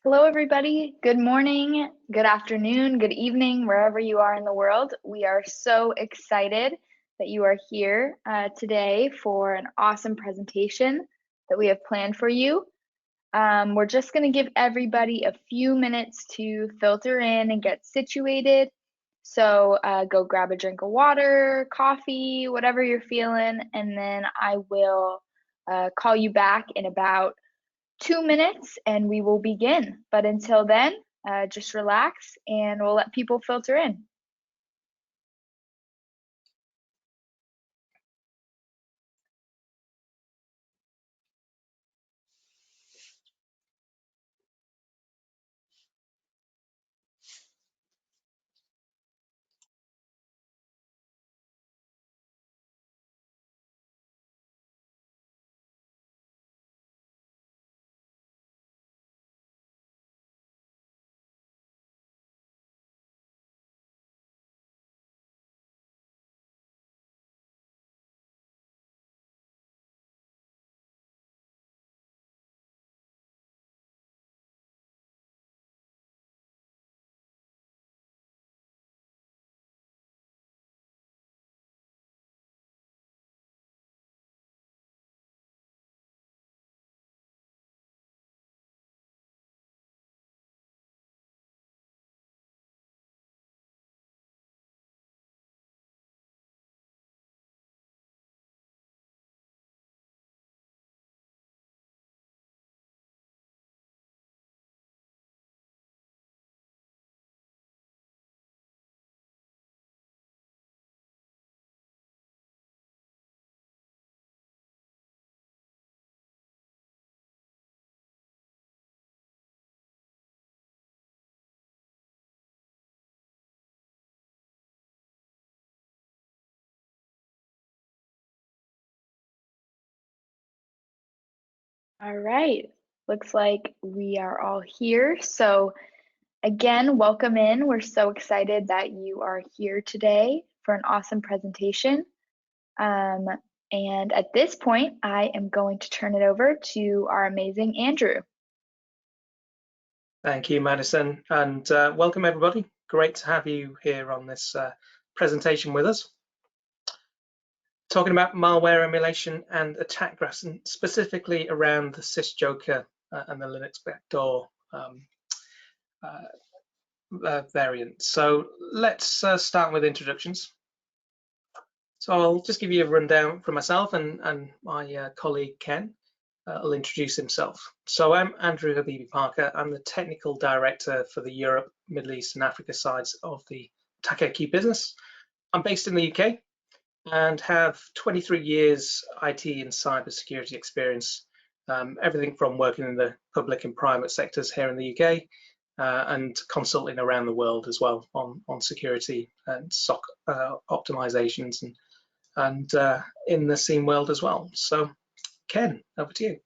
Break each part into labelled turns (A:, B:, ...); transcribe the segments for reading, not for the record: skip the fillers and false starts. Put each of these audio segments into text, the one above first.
A: Hello, everybody. Good morning, good afternoon, good evening, wherever you are in the world. We are so excited that you are here today for an awesome presentation that we have planned for you. We're just going to give everybody a few minutes to filter in and get situated. So go grab a drink of water, coffee, whatever you're feeling, and then I will call you back in about 2 minutes and we will begin. But until then, just relax and we'll let people filter in. All right, looks like we are all here. So again, welcome in. We're so excited that you are here today for an awesome presentation. And at this point, I am going to turn it over to our amazing Andrew.
B: Thank you, Madison, and welcome everybody. Great to have you here on this presentation with us. Talking about malware emulation and attack graphs, and specifically around the SysJoker and the Linux backdoor variant. So let's start with introductions. So I'll just give you a rundown from myself and my colleague Ken. Will introduce himself. So I'm Andrew Habibi Parker. I'm the technical director for the Europe, Middle East and Africa sides of the AttackIQ business. I'm based in the UK and have 23 years IT and cybersecurity experience, everything from working in the public and private sectors here in the UK and consulting around the world as well on security and SOC optimizations and in the SIEM world as well. So Ken, over to you.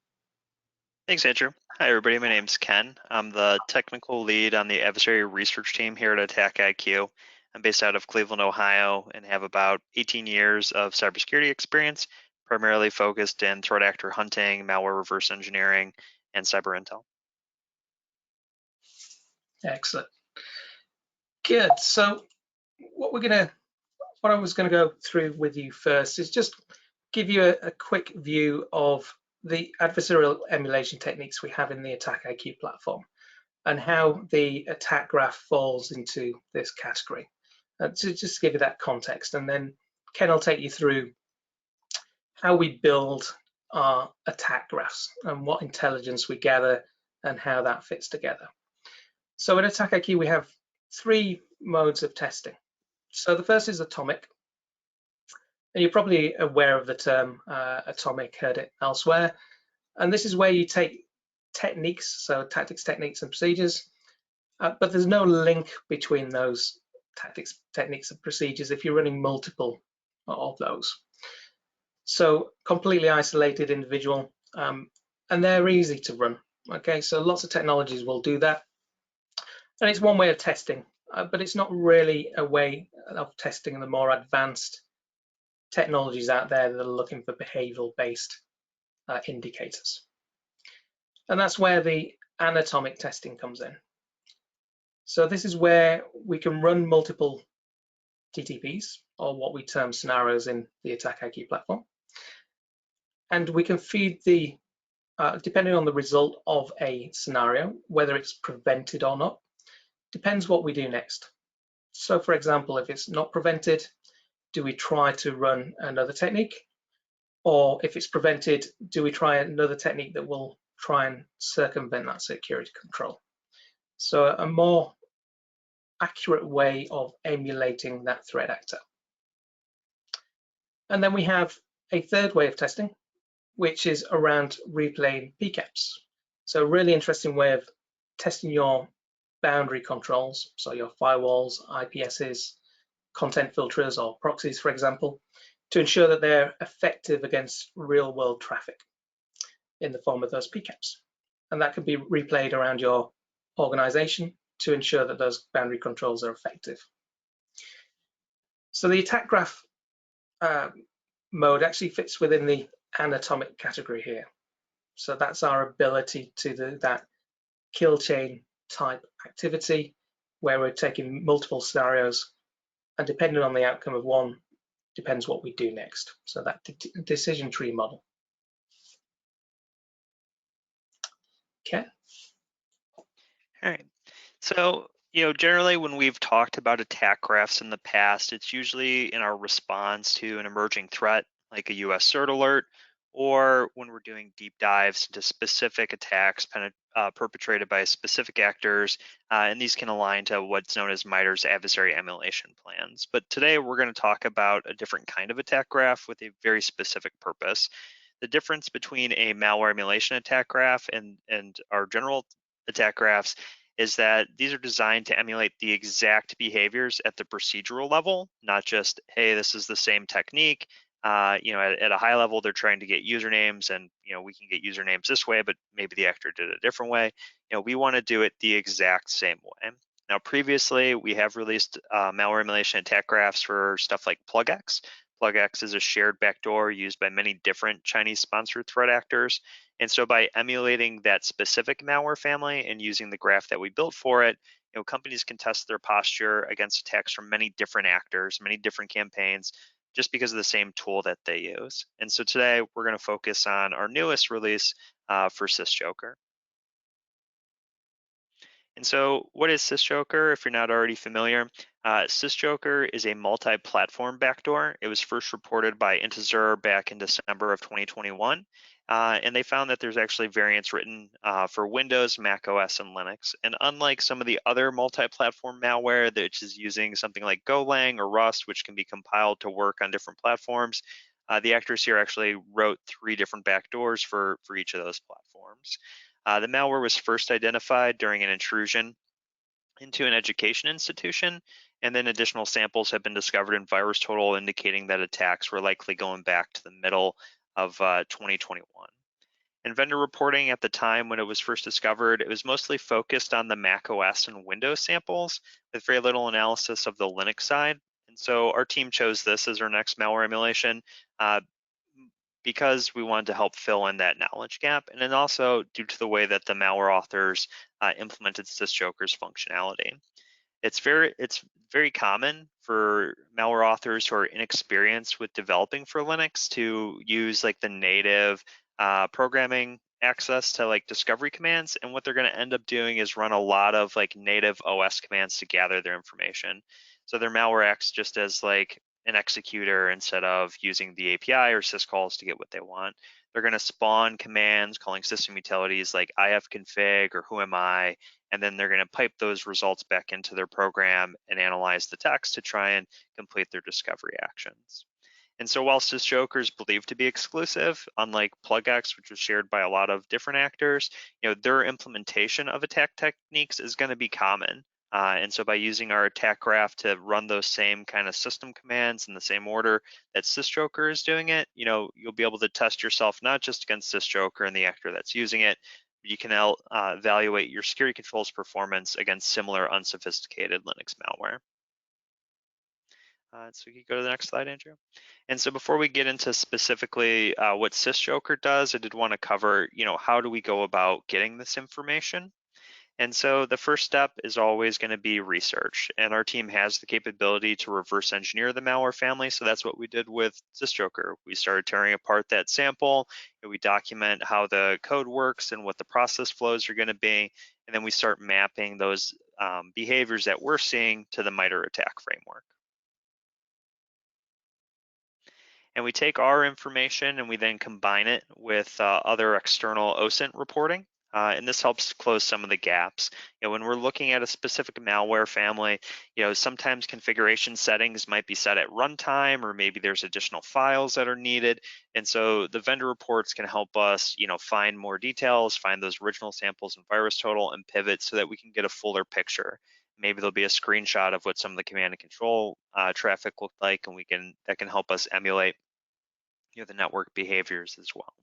C: Thanks, Andrew. Hi, everybody. My name's Ken. I'm the technical lead on the Adversary Research Team here at AttackIQ. I'm based out of Cleveland, Ohio, and have about 18 years of cybersecurity experience, primarily focused in threat actor hunting, malware reverse engineering, and cyber intel.
B: Excellent. Good. So what I was gonna go through with you first is just give you a quick view of the adversarial emulation techniques we have in the AttackIQ platform and how the attack graph falls into this category. To just give you that context, and then Ken will take you through how we build our attack graphs and what intelligence we gather and how that fits together. So in AttackIQ, we have 3 modes of testing. So the first is atomic. And you're probably aware of the term atomic, heard it elsewhere. And this is where you take techniques, so tactics, techniques, and procedures, but there's no link between those tactics, techniques, and procedures if you're running multiple of those. So completely isolated individual, and they're easy to run. Okay, so lots of technologies will do that. And it's one way of testing, but it's not really a way of testing the more advanced technologies out there that are looking for behavioral based indicators. And that's where the anatomic testing comes in. So this is where we can run multiple TTPs, or what we term scenarios in the AttackIQ platform. And we can feed the, depending on the result of a scenario, whether it's prevented or not, depends what we do next. So for example, if it's not prevented, do we try to run another technique? Or if it's prevented, do we try another technique that will try and circumvent that security control? So a more accurate way of emulating that threat actor. And then we have a third way of testing, which is around replaying PCAPs. So a really interesting way of testing your boundary controls, so your firewalls, IPSs, content filters, or proxies, for example, to ensure that they're effective against real-world traffic in the form of those PCAPs. And that can be replayed around your organization to ensure that those boundary controls are effective. So the attack graph mode actually fits within the anatomic category here. So that's our ability to do that kill chain type activity where we're taking multiple scenarios, and depending on the outcome of one, depends what we do next. So that decision tree model. Okay.
C: All right. So, generally when we've talked about attack graphs in the past, it's usually in our response to an emerging threat, like a US CERT alert, or when we're doing deep dives into specific attacks perpetrated by specific actors, and these can align to what's known as MITRE's adversary emulation plans. But today we're going to talk about a different kind of attack graph with a very specific purpose. The difference between a malware emulation attack graph and our general attack graphs is that these are designed to emulate the exact behaviors at the procedural level, not just, hey, this is the same technique. At a high level, they're trying to get usernames, and we can get usernames this way, but maybe the actor did it a different way. We want to do it the exact same way. Now, previously, we have released malware emulation attack graphs for stuff like PlugX. PlugX is a shared backdoor used by many different Chinese-sponsored threat actors. And so by emulating that specific malware family and using the graph that we built for it, companies can test their posture against attacks from many different actors, many different campaigns, just because of the same tool that they use. And so today we're going to focus on our newest release for SysJoker. And so what is SysJoker, if you're not already familiar? SysJoker is a multi-platform backdoor. It was first reported by Intezer back in December of 2021. And they found that there's actually variants written for Windows, Mac OS, and Linux. And unlike some of the other multi-platform malware that is using something like Golang or Rust, which can be compiled to work on different platforms, the actors here actually wrote 3 different backdoors for each of those platforms. The malware was first identified during an intrusion into an education institution, and then additional samples have been discovered in VirusTotal indicating that attacks were likely going back to the middle of 2021. And vendor reporting at the time when it was first discovered, it was mostly focused on the Mac OS and Windows samples with very little analysis of the Linux side. And so our team chose this as our next malware emulation because we wanted to help fill in that knowledge gap, and then also due to the way that the malware authors implemented SysJoker's functionality. It's very common for malware authors who are inexperienced with developing for Linux to use like the native programming access to like discovery commands, and what they're going to end up doing is run a lot of like native OS commands to gather their information. So their malware acts just as like an executor instead of using the API or syscalls to get what they want. They're going to spawn commands calling system utilities like ifconfig or whoami, and then they're going to pipe those results back into their program and analyze the text to try and complete their discovery actions. And so while SysJoker is believed to be exclusive, unlike PlugX, which was shared by a lot of different actors, their implementation of attack techniques is going to be common. And so by using our attack graph to run those same kind of system commands in the same order that SysJoker is doing it, you'll be able to test yourself not just against SysJoker and the actor that's using it, but you can evaluate your security controls performance against similar unsophisticated Linux malware. So you can go to the next slide, Andrew. And so before we get into specifically what SysJoker does, I did want to cover, how do we go about getting this information? And so the first step is always going to be research. And our team has the capability to reverse engineer the malware family. So that's what we did with SysJoker. We started tearing apart that sample, and we document how the code works and what the process flows are going to be. And then we start mapping those behaviors that we're seeing to the MITRE ATT&CK framework. And we take our information and we then combine it with other external OSINT reporting. And this helps close some of the gaps. When we're looking at a specific malware family, sometimes configuration settings might be set at runtime, or maybe there's additional files that are needed. And so the vendor reports can help us, find more details, find those original samples and virus total, and pivot so that we can get a fuller picture. Maybe there'll be a screenshot of what some of the command and control traffic looked like, and that can help us emulate the network behaviors as well.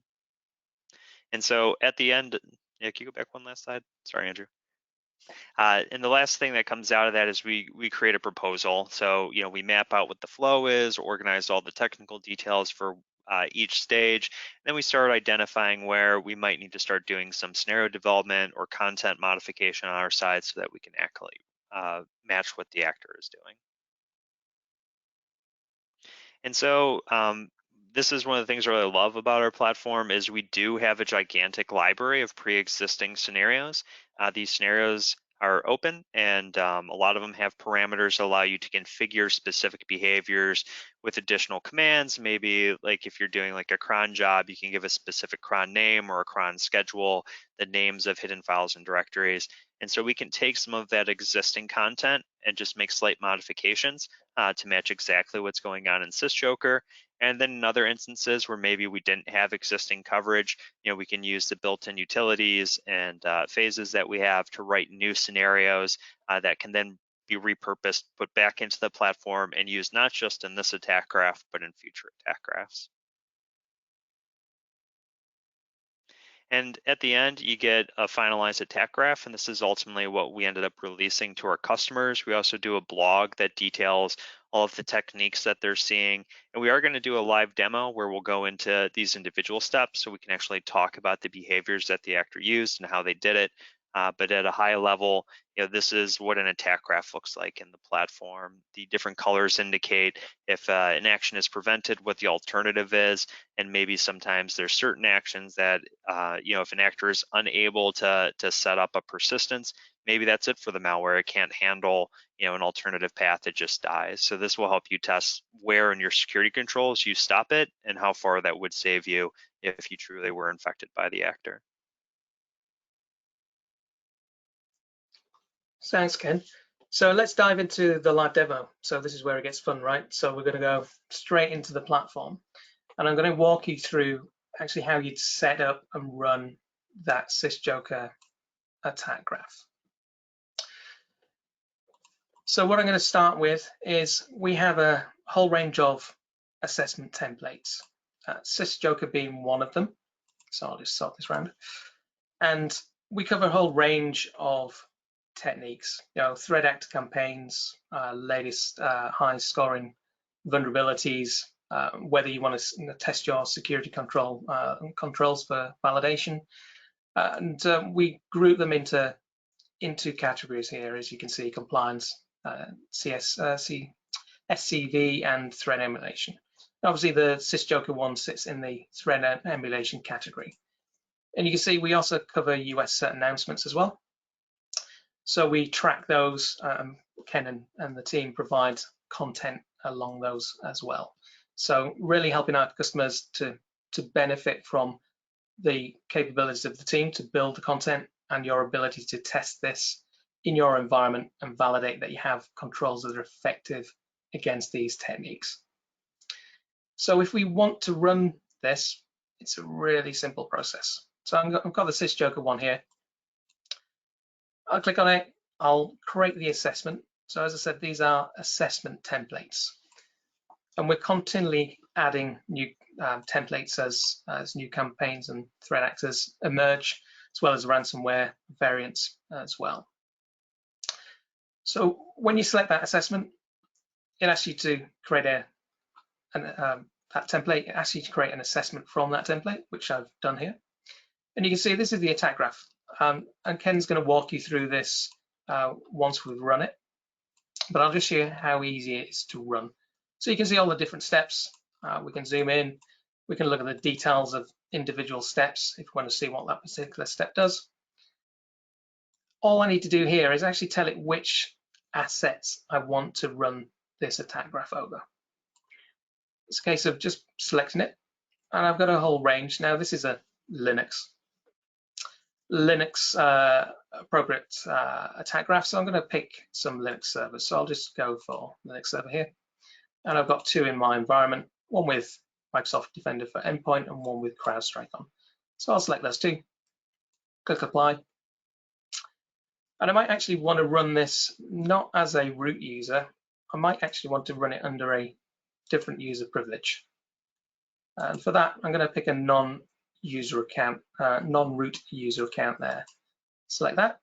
C: And so at the end, can you go back one last slide? Sorry, Andrew. And the last thing that comes out of that is we create a proposal. So, we map out what the flow is, organize all the technical details for each stage. Then we start identifying where we might need to start doing some scenario development or content modification on our side so that we can actually match what the actor is doing. And so this is one of the things I really love about our platform is we do have a gigantic library of pre-existing scenarios. These scenarios are open, and a lot of them have parameters that allow you to configure specific behaviors with additional commands. Maybe like if you're doing like a cron job, you can give a specific cron name or a cron schedule, the names of hidden files and directories. And so we can take some of that existing content and just make slight modifications to match exactly what's going on in SysJoker. And then in other instances where maybe we didn't have existing coverage, we can use the built-in utilities and phases that we have to write new scenarios that can then be repurposed, put back into the platform, and used not just in this attack graph, but in future attack graphs. And at the end, you get a finalized attack graph, and this is ultimately what we ended up releasing to our customers. We also do a blog that details all of the techniques that they're seeing. And we are going to do a live demo where we'll go into these individual steps so we can actually talk about the behaviors that the actor used and how they did it. But at a high level, this is what an attack graph looks like in the platform. The different colors indicate if an action is prevented, what the alternative is, and maybe sometimes there's certain actions that, if an actor is unable to set up a persistence, maybe that's it for the malware. It can't handle, an alternative path, it just dies. So this will help you test where in your security controls you stop it and how far that would save you if you truly were infected by the actor.
B: Thanks, Ken. So let's dive into the live demo. So this is where it gets fun, right? So we're going to go straight into the platform, and I'm going to walk you through actually how you'd set up and run that SysJoker attack graph. So what I'm going to start with is we have a whole range of assessment templates, SysJoker being one of them. So I'll just sort this round. And we cover a whole range of techniques, threat actor campaigns, latest high scoring vulnerabilities, whether you want to test your security controls for validation. And we group them into categories here, as you can see: compliance, SCV, and threat emulation. Obviously, the SysJoker one sits in the threat emulation category. And you can see we also cover US announcements as well. So we track those. Ken and the team provide content along those as well. So really helping our customers to benefit from the capabilities of the team to build the content and your ability to test this in your environment and validate that you have controls that are effective against these techniques. So if we want to run this, it's a really simple process. So I've got the SysJoker one here. I'll click on it, I'll create the assessment. So as I said, these are assessment templates. And we're continually adding new templates as new campaigns and threat actors emerge, as well as ransomware variants as well. So when you select that assessment, it asks you to create that template. It asks you to create an assessment from that template, which I've done here. And you can see this is the attack graph. And Ken's going to walk you through this once we've run it. But I'll just show you how easy it is to run. So you can see all the different steps. We can zoom in. We can look at the details of individual steps if we want to see what that particular step does. All I need to do here is actually tell it which assets I want to run this attack graph over. It's a case of just selecting it, and I've got a whole range. Now this is a Linux appropriate attack graph, so I'm going to pick some Linux servers. So I'll just go for Linux server here, and I've got two in my environment, one with Microsoft Defender for Endpoint and one with CrowdStrike on. So I'll select those two, click apply. And I might actually want to run this not as a root user. I might actually want to run it under a different user privilege. And for that, I'm going to pick a non-user account, non-root user account there. Select that.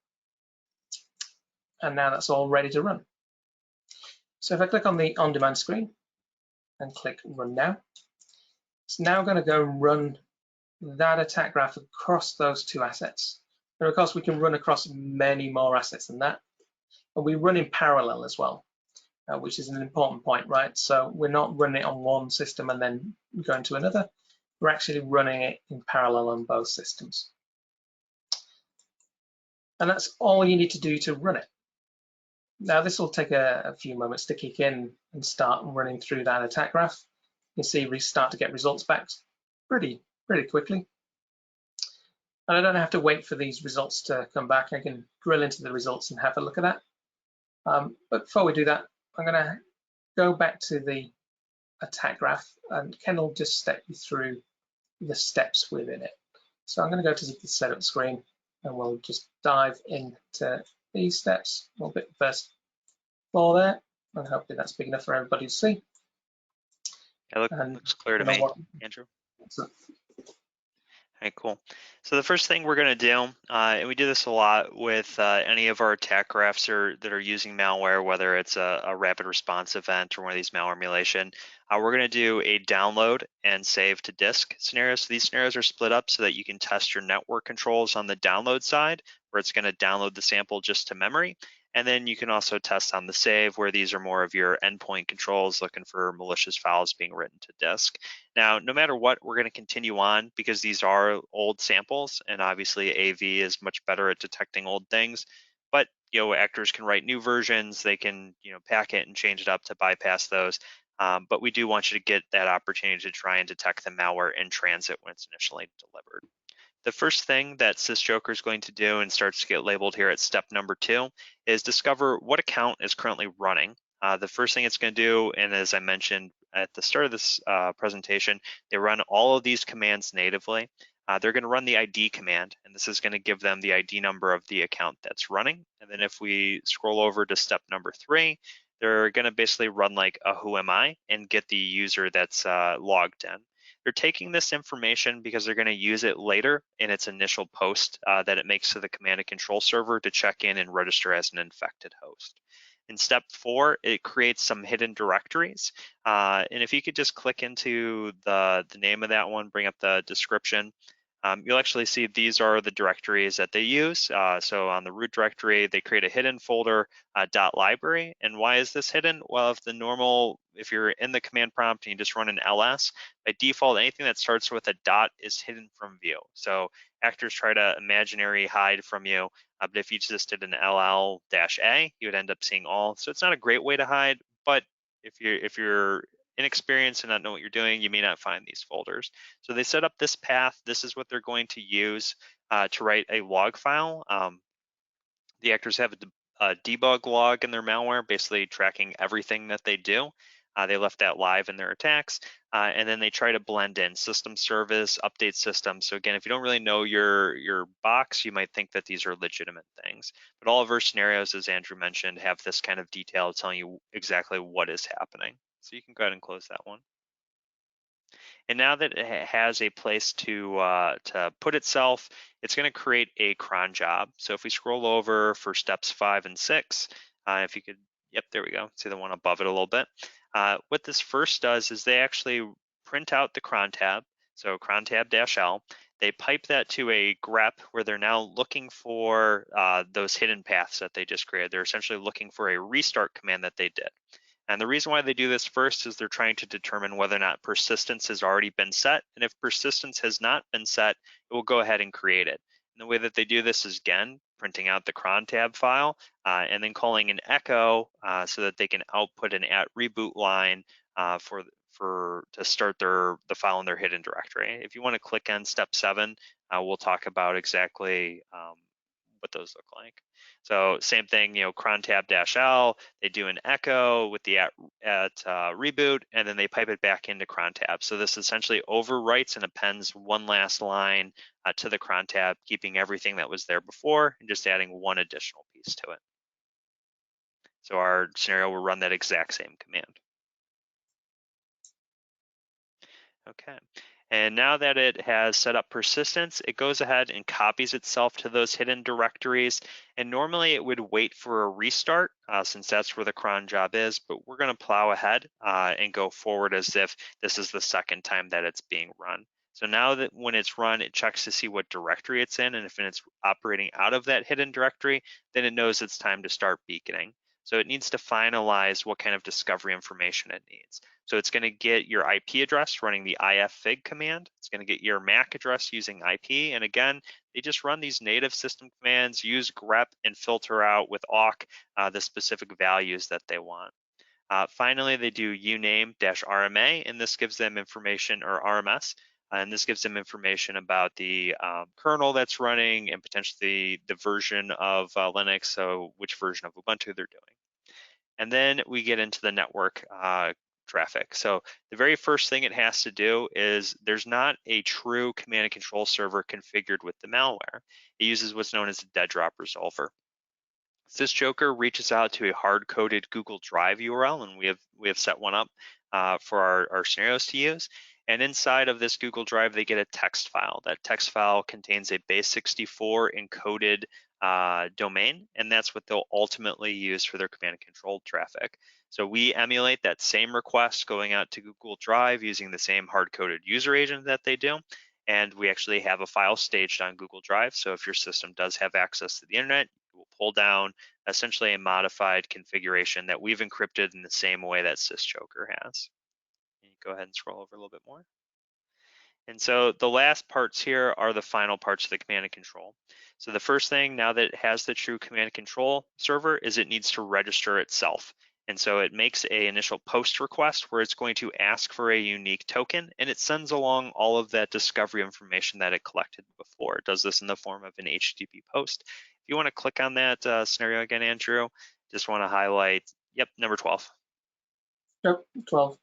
B: And now that's all ready to run. So if I click on the on-demand screen and click run now, it's now going to go and run that attack graph across those two assets. And of course, we can run across many more assets than that. And we run in parallel as well, which is an important point, right? So we're not running it on one system and then going to another. We're actually running it in parallel on both systems. And that's all you need to do to run it. Now, this will take a few moments to kick in and start running through that attack graph. You can see we start to get results back pretty quickly. And I don't have to wait for these results to come back. I can drill into the results and have a look at that. But before we do that, I'm going to go back to the attack graph, and Ken will just step you through the steps within it. So I'm going to go to the setup screen, and we'll just dive into these steps. We'll pick the first floor there, and hopefully that's big enough for everybody to see.
C: Yeah, looks clear to me, Andrew.
B: Excellent.
C: All right, cool. So the first thing we're going to do, and we do this a lot with any of our attack graphs that are using malware, whether it's a rapid response event or one of these malware emulation, we're going to do a download and save to disk scenario. So these scenarios are split up so that you can test your network controls on the download side, where it's going to download the sample just to memory. And then you can also test on the save, where these are more of your endpoint controls looking for malicious files being written to disk. Now, no matter what, we're going to continue on because these are old samples, and obviously AV is much better at detecting old things. But actors can write new versions, they can pack it and change it up to bypass those. But we do want you to get that opportunity to try and detect the malware in transit when it's initially delivered. The first thing that SysJoker is going to do, and starts to get labeled here at step number 2, is discover what account is currently running. The first thing it's going to do, and as I mentioned at the start of this presentation, they run all of these commands natively. They're going to run the ID command, and this is going to give them the ID number of the account that's running. And then if we scroll over to step number 3, they're going to basically run like a who am I and get the user that's logged in. They're taking this information because they're going to use it later in its initial post that it makes to the command and control server to check in and register as an infected host. In step 4, it creates some hidden directories. And if you could just click into the name of that one, bring up the description, you'll actually see these are the directories that they use. So on the root directory, they create a hidden folder, .library. And why is this hidden? Well, if you're in the command prompt and you just run an ls, by default, anything that starts with a dot is hidden from view. So actors try to imaginary hide from you, but if you just did an ll-a, you would end up seeing all. So it's not a great way to hide, but if you're inexperienced and not know what you're doing, you may not find these folders. So they set up this path. This is what they're going to use to write a log file. The actors have a debug log in their malware, basically tracking everything that they do. They left that live in their attacks, and then they try to blend in system service, update system. So again, if you don't really know your box, you might think that these are legitimate things. But all of our scenarios, as Andrew mentioned, have this kind of detail telling you exactly what is happening. So you can go ahead and close that one. And now that it has a place to put itself, it's going to create a cron job. So if we scroll over for steps 5 and 6, if you could Yep, there we go. See the one above it a little bit. What this first does is they actually print out the cron tab, so cron tab-L. They pipe that to a grep where they're now looking for those hidden paths that they just created. They're essentially looking for a restart command that they did. And the reason why they do this first is they're trying to determine whether or not persistence has already been set. And if persistence has not been set, it will go ahead and create it. And the way that they do this is, again, printing out the cron tab file and then calling an echo so that they can output an @reboot line to start the file in their hidden directory. If you want to click on step 7, we'll talk about exactly what those look like. So same thing, cron tab-L, they do an echo with the @reboot, and then they pipe it back into cron tab. So this essentially overwrites and appends one last line to the cron tab, keeping everything that was there before and just adding one additional piece to it. So our scenario will run that exact same command. Okay. And now that it has set up persistence, it goes ahead and copies itself to those hidden directories. And normally it would wait for a restart since that's where the cron job is, but we're going to plow ahead and go forward as if this is the second time that it's being run. So now that when it's run, it checks to see what directory it's in, and if it's operating out of that hidden directory, then it knows it's time to start beaconing. So it needs to finalize what kind of discovery information it needs. So it's going to get your IP address running the ifig command. It's going to get your MAC address using IP. And again, they just run these native system commands, use grep, and filter out with awk the specific values that they want. Finally, they do uname-RMA, and this gives them information, or RMS, and this gives them information about the kernel that's running and potentially the version of Linux, so which version of Ubuntu they're doing. And then we get into the network traffic. So the very first thing it has to do is there's not a true command and control server configured with the malware. It uses what's known as a dead drop resolver. SysJoker reaches out to a hard-coded Google Drive URL, and we have set one up for our scenarios to use. And inside of this Google Drive, they get a text file. That text file contains a base64 encoded domain, and that's what they'll ultimately use for their command and control traffic. So we emulate that same request going out to Google Drive using the same hard-coded user agent that they do. And we actually have a file staged on Google Drive. So if your system does have access to the internet, will pull down essentially a modified configuration that we've encrypted in the same way that SysJoker has. And you go ahead and scroll over a little bit more. And so the last parts here are the final parts of the command and control. So the first thing, now that it has the true command and control server, is it needs to register itself. And so it makes an initial post request where it's going to ask for a unique token, and it sends along all of that discovery information that it collected before. It does this in the form of an HTTP post. If you want to click on that scenario again, Andrew, just want to highlight, yep, number 12.
B: Yep, 12.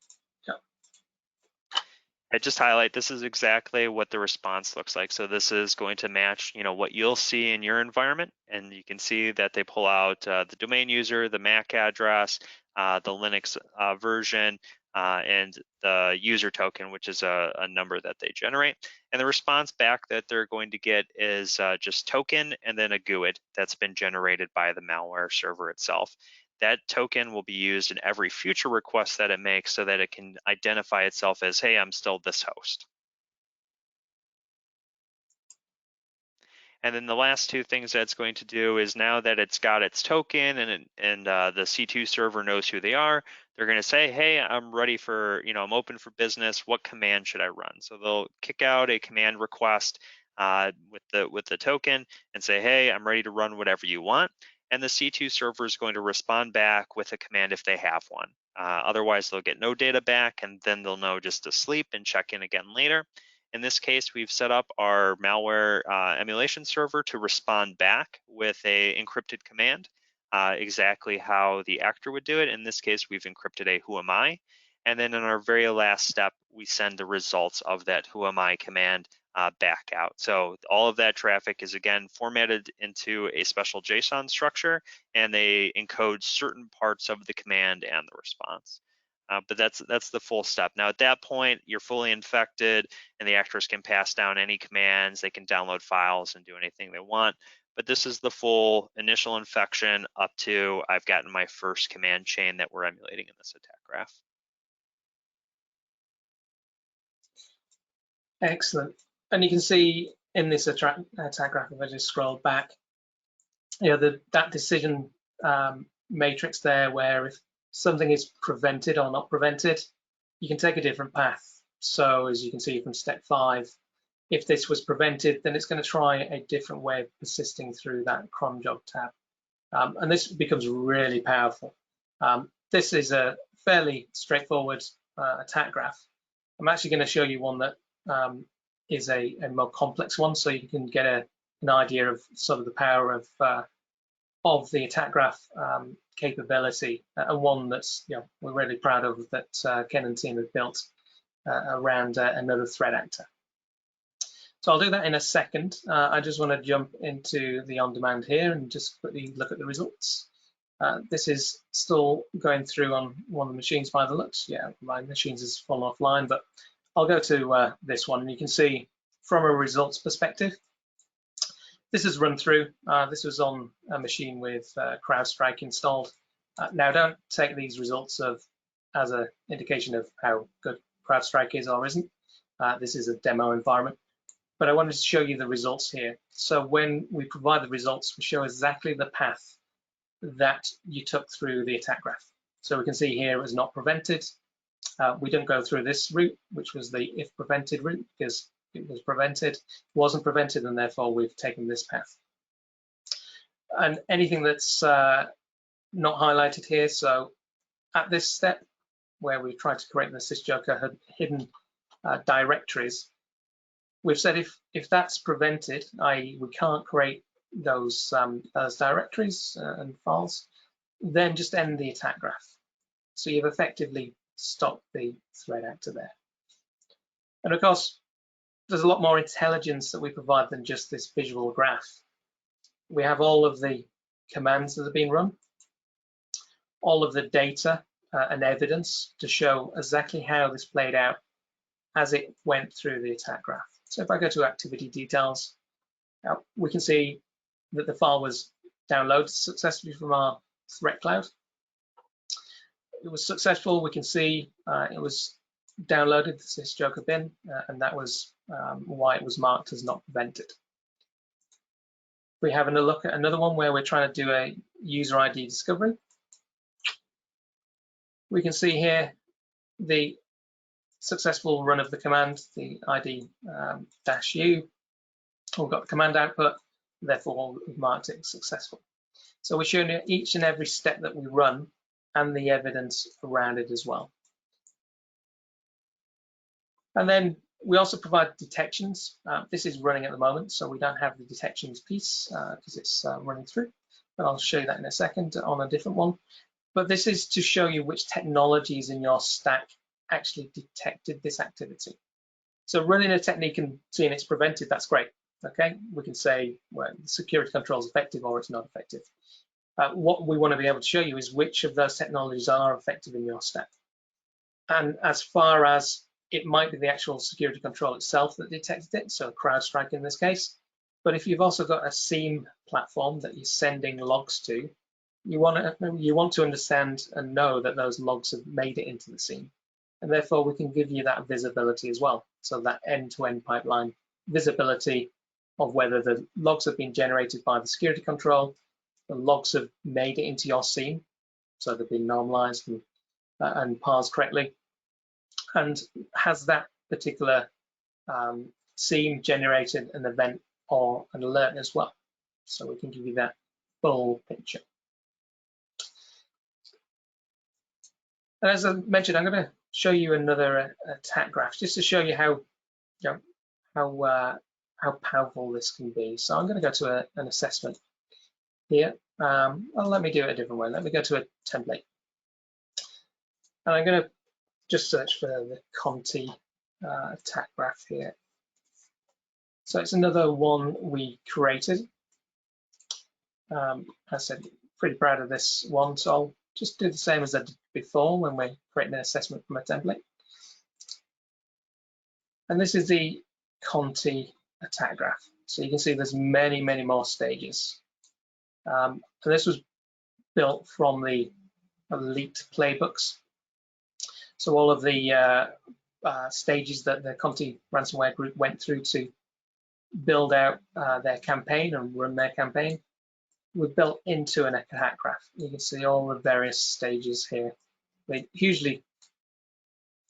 C: I just highlight this is exactly what the response looks like. So this is going to match, what you'll see in your environment, and you can see that they pull out the domain user, the MAC address, the Linux version, and the user token, which is a number that they generate. And the response back that they're going to get is just token and then a GUID that's been generated by the malware server itself. That token will be used in every future request that it makes so that it can identify itself as, hey, I'm still this host. And then the last two things that's going to do is, now that it's got its token and the C2 server knows who they are, they're going to say, hey, I'm ready for, I'm open for business. What command should I run? So they'll kick out a command request with the token and say, hey, I'm ready to run whatever you want. And the C2 server is going to respond back with a command if they have one. Otherwise, they'll get no data back, and then they'll know just to sleep and check in again later. In this case, we've set up our malware emulation server to respond back with a encrypted command, exactly how the actor would do it. In this case, we've encrypted a who am I. And then in our very last step, we send the results of that who am I command back out. So all of that traffic is again formatted into a special JSON structure, and they encode certain parts of the command and the response. But that's the full step. Now at that point, you're fully infected, and the actors can pass down any commands. They can download files and do anything they want. but this is the full initial infection up to I've gotten my first command chain that we're emulating in this attack graph.
B: Excellent. And you can see in this attack graph, if I just scroll back, that decision matrix there, where if something is prevented or not prevented, you can take a different path. So as you can see from step 5, if this was prevented, then it's going to try a different way of persisting through that cron job tab. And this becomes really powerful. This is a fairly straightforward attack graph. I'm actually going to show you one that is a more complex one, so you can get an idea of sort of the power of the attack graph capability, and one that's we're really proud of, that Ken and team have built around another threat actor. So I'll do that in a second. I just want to jump into the on-demand here and just quickly look at the results. This is still going through on one of the machines by the looks. Yeah, my machines has fallen offline, but I'll go to this one, and you can see from a results perspective, this is run through. This was on a machine with CrowdStrike installed. Now, don't take these results as an indication of how good CrowdStrike is or isn't. This is a demo environment, but I wanted to show you the results here. So when we provide the results, we show exactly the path that you took through the attack graph. So we can see here it was not prevented. We didn't go through this route, which was the if prevented route, because it was prevented, wasn't prevented, and therefore we've taken this path. And anything that's not highlighted here, so at this step where we try to create the SysJoker hidden directories, we've said if that's prevented, i.e. we can't create those directories and files, then just end the attack graph. So you've effectively stopped the threat actor there. And of course, there's a lot more intelligence that we provide than just this visual graph. We have all of the commands that have been run, all of the data and evidence to show exactly how this played out as it went through the attack graph. So if I go to activity details, we can see that the file was downloaded successfully from our threat cloud. It was successful. We can see it was downloaded, the SysJoker bin, and that was why it was marked as not prevented. We have a look at another one where we're trying to do a user ID discovery. We can see here the successful run of the command, the ID -u. We've got the command output, therefore we've marked it successful. So we're showing you each and every step that we run and the evidence around it as well. And then we also provide detections. This is running at the moment, so we don't have the detections piece because it's running through, but I'll show you that in a second on a different one. But this is to show you which technologies in your stack actually detected this activity. So running a technique and seeing it's prevented, that's great. Okay, we can say, well, the security control is effective or it's not effective. What we want to be able to show you is which of those technologies are effective in your stack. And as far as it might be the actual security control itself that detected it, so CrowdStrike in this case. But if you've also got a SIEM platform that you're sending logs to, you want to understand and know that those logs have made it into the SIEM. And therefore, we can give you that visibility as well. So that end-to-end pipeline visibility of whether the logs have been generated by the security control, the logs have made it into your SIEM, so they've been normalized and parsed correctly, and has that particular SIEM generated an event or an alert as well. So we can give you that full picture. And as I mentioned, I'm going to show you another attack graph just to show you how powerful this can be. So I'm going to go to an assessment here. Well, let me do it a different way. Let me go to a template, and I'm going to just search for the Conte attack graph here. So it's another one we created. As I said, pretty proud of this one. So I'll just do the same as I did before when we're creating an assessment from a template. And this is the Conte attack graph. So you can see there's many, many more stages. And this was built from the leaked playbooks. So all of the stages that the Conte ransomware group went through to build out their campaign and run their campaign were built into an attack graph. You can see all the various stages here. They're hugely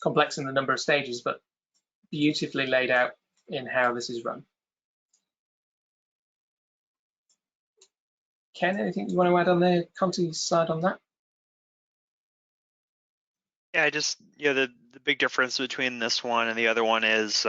B: complex in the number of stages, but beautifully laid out in how this is run. Ken, anything you want to add on the Conte side on that?
C: Yeah, the big difference between this one and the other one is,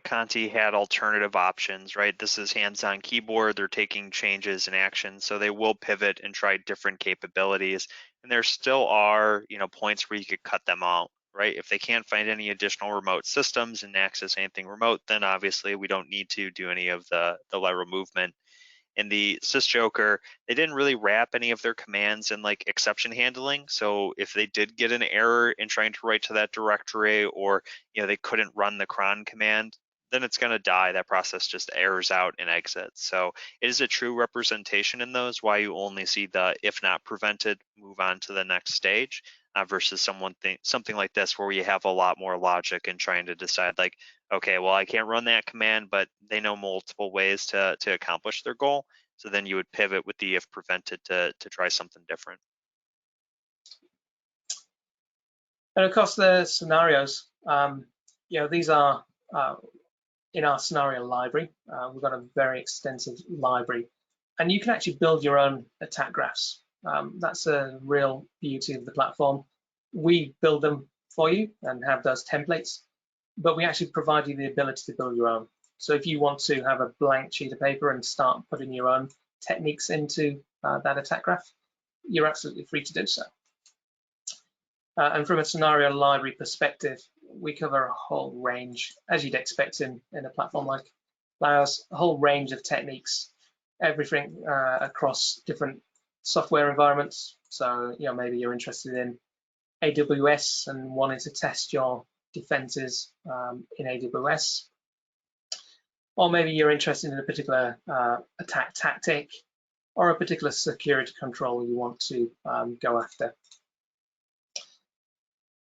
C: Conte had alternative options, right? This is hands-on keyboard. They're taking changes in action, so they will pivot and try different capabilities. And there still are, points where you could cut them out, right? If they can't find any additional remote systems and access anything remote, then obviously we don't need to do any of the lateral movement. In the SysJoker, they didn't really wrap any of their commands in like exception handling. So if they did get an error in trying to write to that directory, or they couldn't run the cron command, then it's going to die. That process just errors out and exits. So it is a true representation in those, why you only see the if not prevented move on to the next stage, versus something like this where you have a lot more logic in trying to decide like, okay, well, I can't run that command, but they know multiple ways to accomplish their goal. So then you would pivot with the if prevented to try something different.
B: And of course, the scenarios, these are in our scenario library. We've got a very extensive library, and you can actually build your own attack graphs. That's a real beauty of the platform. We build them for you and have those templates, but we actually provide you the ability to build your own. So if you want to have a blank sheet of paper and start putting your own techniques into that attack graph, you're absolutely free to do so. And from a scenario library perspective, we cover a whole range, as you'd expect in a platform like ours, a whole range of techniques, everything across different software environments. So, maybe you're interested in AWS and wanting to test your defenses in AWS, or maybe you're interested in a particular attack tactic or a particular security control you want to go after.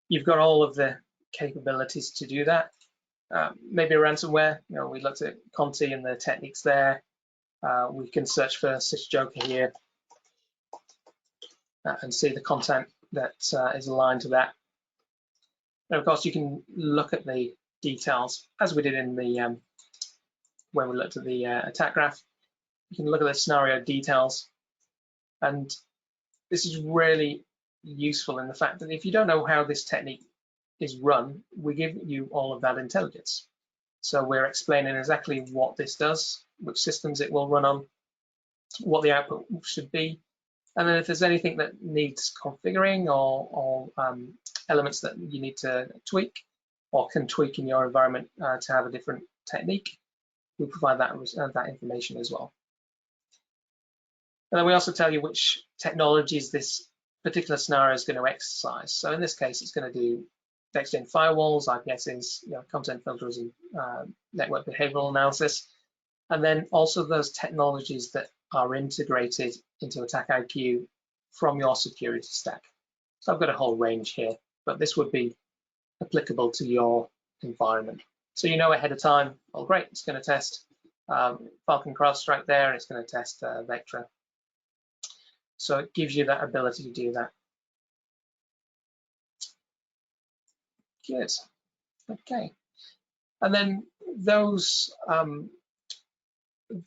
B: You've got all of the capabilities to do that. Maybe a ransomware, we looked at Conte and the techniques there. We can search for SysJoker here and see the content that is aligned to that. And of course, you can look at the details as we did in the when we looked at the attack graph. You can look at the scenario details, and this is really useful in the fact that if you don't know how this technique is run, we give you all of that intelligence. So we're explaining exactly what this does, which systems it will run on, what the output should be, and then if there's anything that needs configuring or elements that you need to tweak or can tweak in your environment to have a different technique, we provide that information as well. And then we also tell you which technologies this particular scenario is going to exercise. So in this case, it's going to do next-gen firewalls, IPSs, content filters, and network behavioral analysis. And then also those technologies that are integrated into AttackIQ from your security stack. So I've got a whole range here, but this would be applicable to your environment. So you know ahead of time, oh great, it's going to test Falcon CrowdStrike there, it's going to test Vectra. So it gives you that ability to do that. Good. Okay. And then those,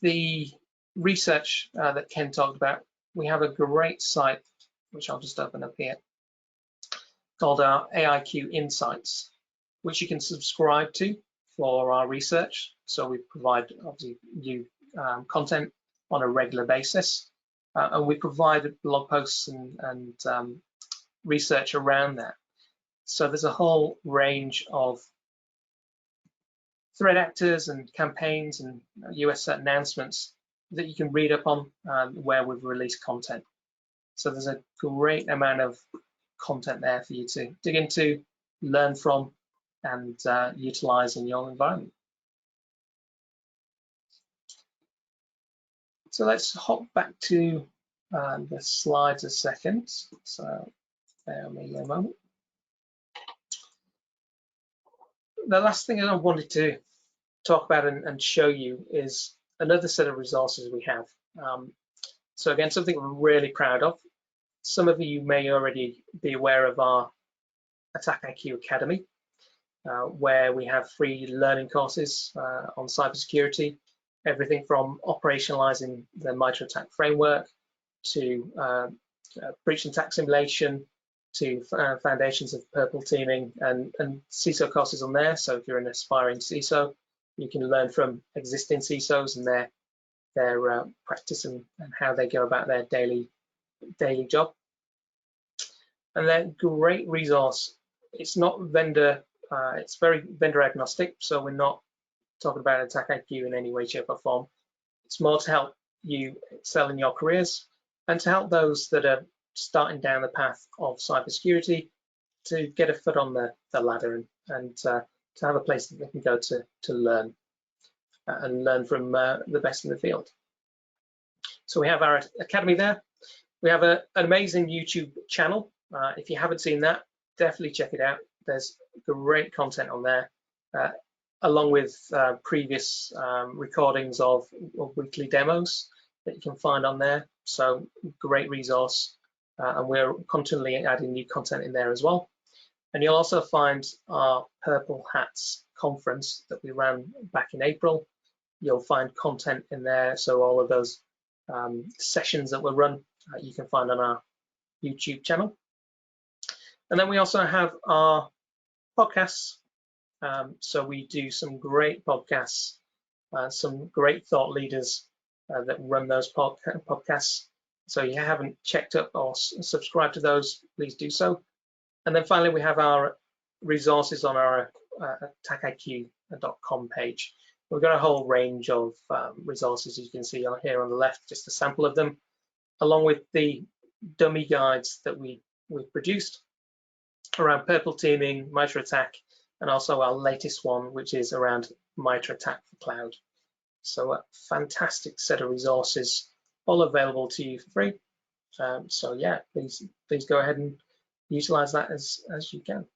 B: the research that Ken talked about, we have a great site, which I'll just open up here, called our AIQ Insights, which you can subscribe to for our research. So we provide obviously new content on a regular basis. And we provide blog posts and research around that. So there's a whole range of threat actors and campaigns and US announcements that you can read up on where we've released content. So there's a great amount of content there for you to dig into, learn from, and utilize in your environment. So let's hop back to the slides a second. So bear with me a moment. The last thing I wanted to talk about and show you is another set of resources we have. So again, something we're really proud of. Some of you may already be aware of our AttackIQ Academy, where we have free learning courses on cybersecurity, everything from operationalizing the MITRE ATT&CK framework to breach and attack simulation to foundations of purple teaming and CISO courses on there. So if you're an aspiring CISO, you can learn from existing CISOs and their practice and how they go about their daily job. And they're a great resource. It's not vendor, it's very vendor agnostic. So we're not talking about AttackIQ in any way, shape or form. It's more to help you excel in your careers and to help those that are starting down the path of cybersecurity to get a foot on the ladder and to have a place that they can go to learn and learn from the best in the field. So we have our academy there. We have an amazing YouTube channel. If you haven't seen that, definitely check it out. There's great content on there, along with previous recordings of weekly demos that you can find on there. So great resource, and we're continually adding new content in there as well. And you'll also find our Purple Hats conference that we ran back in April. You'll find content in there, so all of those sessions that were run you can find on our YouTube channel. And then we also have our podcasts. So we do some great podcasts, some great thought leaders that run those podcasts. So if you haven't checked up or subscribed to those, please do so. And then finally, we have our resources on our AttackIQ.com page. We've got a whole range of resources, as you can see on here on the left, just a sample of them, along with the dummy guides that we've produced around purple teaming, MITRE ATT&CK, and also our latest one, which is around MITRE ATT&CK for cloud. So a fantastic set of resources, all available to you for free. So yeah, please go ahead and utilize that as you can.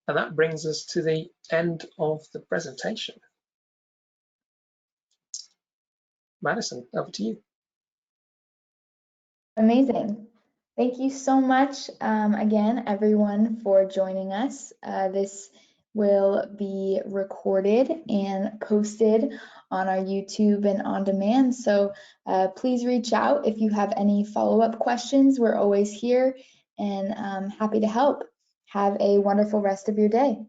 B: And that brings us to the end of the presentation. Madison, over to you.
A: Amazing. Thank you so much again, everyone, for joining us. This will be recorded and posted on our YouTube and on demand. So please reach out if you have any follow-up questions. We're always here and happy to help. Have a wonderful rest of your day.